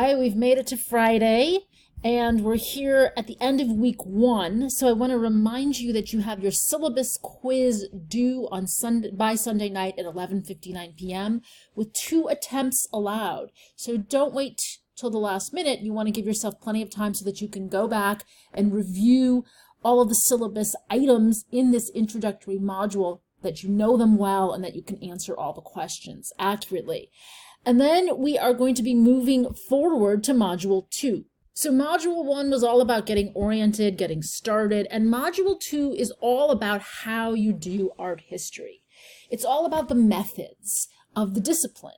Hi, we've made it to Friday, and we're here at the end of week 1. So I want to remind you that you have your syllabus quiz due on by Sunday night at 11:59 p.m. with 2 attempts allowed. So don't wait till the last minute. You want to give yourself plenty of time so that you can go back and review all of the syllabus items in this introductory module, that you know them well and that you can answer all the questions accurately. And then we are going to be moving forward to Module 2. So Module 1 was all about getting oriented, getting started, and Module 2 is all about how you do art history. It's all about the methods of the discipline.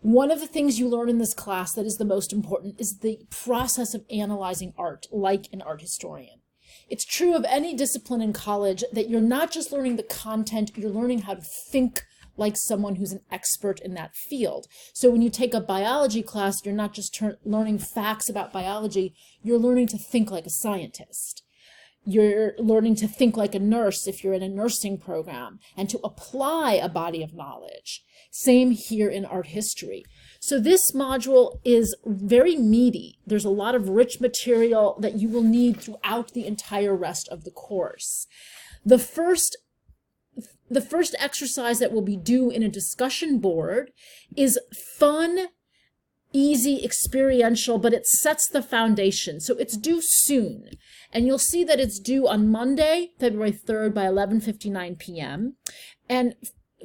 One of the things you learn in this class that is the most important is the process of analyzing art, like an art historian. It's true of any discipline in college that you're not just learning the content, you're learning how to think like someone who's an expert in that field. So when you take a biology class, you're not just learning facts about biology, you're learning to think like a scientist. You're learning to think like a nurse if you're in a nursing program, and to apply a body of knowledge. Same here in art history. So this module is very meaty. There's a lot of rich material that you will need throughout the entire rest of the course. The first exercise that will be due in a discussion board is fun, easy, experiential, but it sets the foundation. So it's due soon. And you'll see that it's due on Monday, February 3rd by 11:59 p.m. And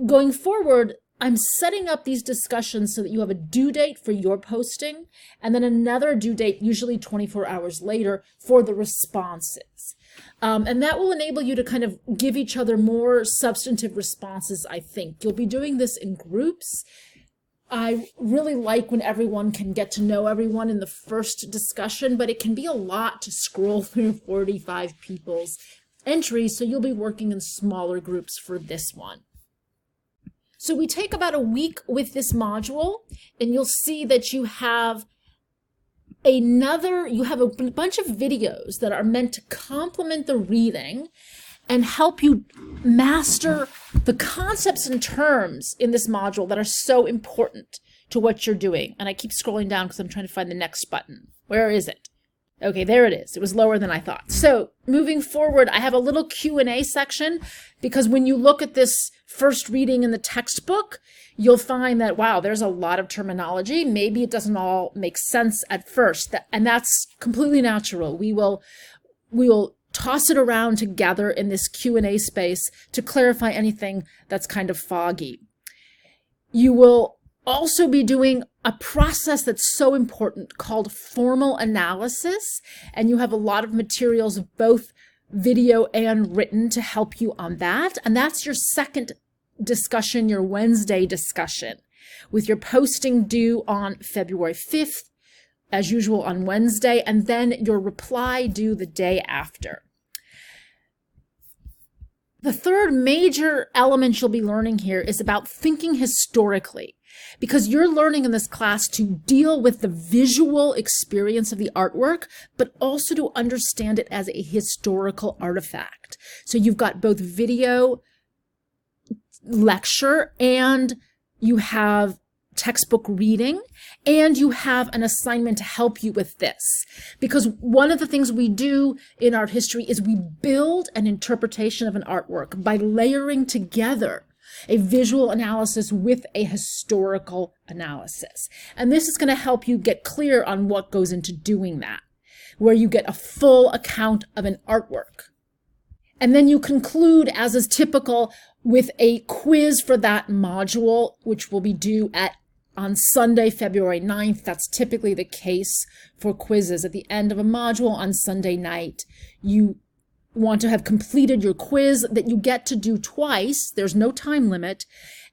going forward, I'm setting up these discussions so that you have a due date for your posting, and then another due date, usually 24 hours later, for the responses. And that will enable you to kind of give each other more substantive responses, I think. You'll be doing this in groups. I really like when everyone can get to know everyone in the first discussion, but it can be a lot to scroll through 45 people's entries, so you'll be working in smaller groups for this one. So we take about a week with this module, and you'll see that you have a bunch of videos that are meant to complement the reading and help you master the concepts and terms in this module that are so important to what you're doing. And I keep scrolling down because I'm trying to find the next button. Where is it? Okay, there it is. It was lower than I thought. So moving forward, I have a little Q&A section, because when you look at this first reading in the textbook, you'll find that, wow, there's a lot of terminology. Maybe it doesn't all make sense at first, and that's completely natural. We will toss it around together in this Q&A space to clarify anything that's kind of foggy. You will also be doing a process that's so important called formal analysis, and you have a lot of materials, both video and written, to help you on that. And that's your second discussion, your Wednesday discussion, with your posting due on February 5th, as usual on Wednesday, and then your reply due the day after. The third major element you'll be learning here is about thinking historically, because you're learning in this class to deal with the visual experience of the artwork, but also to understand it as a historical artifact. So you've got both video lecture, and you have textbook reading, and you have an assignment to help you with this. Because one of the things we do in art history is we build an interpretation of an artwork by layering together a visual analysis with a historical analysis. And this is going to help you get clear on what goes into doing that, where you get a full account of an artwork. And then you conclude, as is typical, with a quiz for that module, which will be due on Sunday, February 9th. That's typically the case for quizzes. At the end of a module on Sunday night, you want to have completed your quiz that you get to do twice. There's no time limit.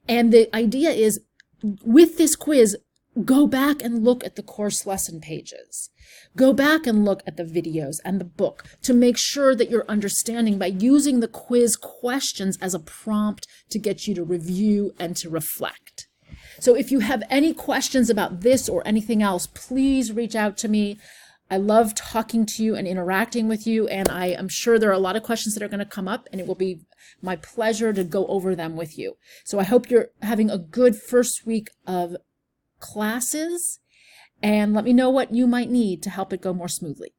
And the idea is, with this quiz, go back and look at the course lesson pages. Go back and look at the videos and the book to make sure that you're understanding, by using the quiz questions as a prompt to get you to review and to reflect. So if you have any questions about this or anything else, please reach out to me. I love talking to you and interacting with you, and I am sure there are a lot of questions that are going to come up, and it will be my pleasure to go over them with you. So I hope you're having a good first week of classes, and let me know what you might need to help it go more smoothly.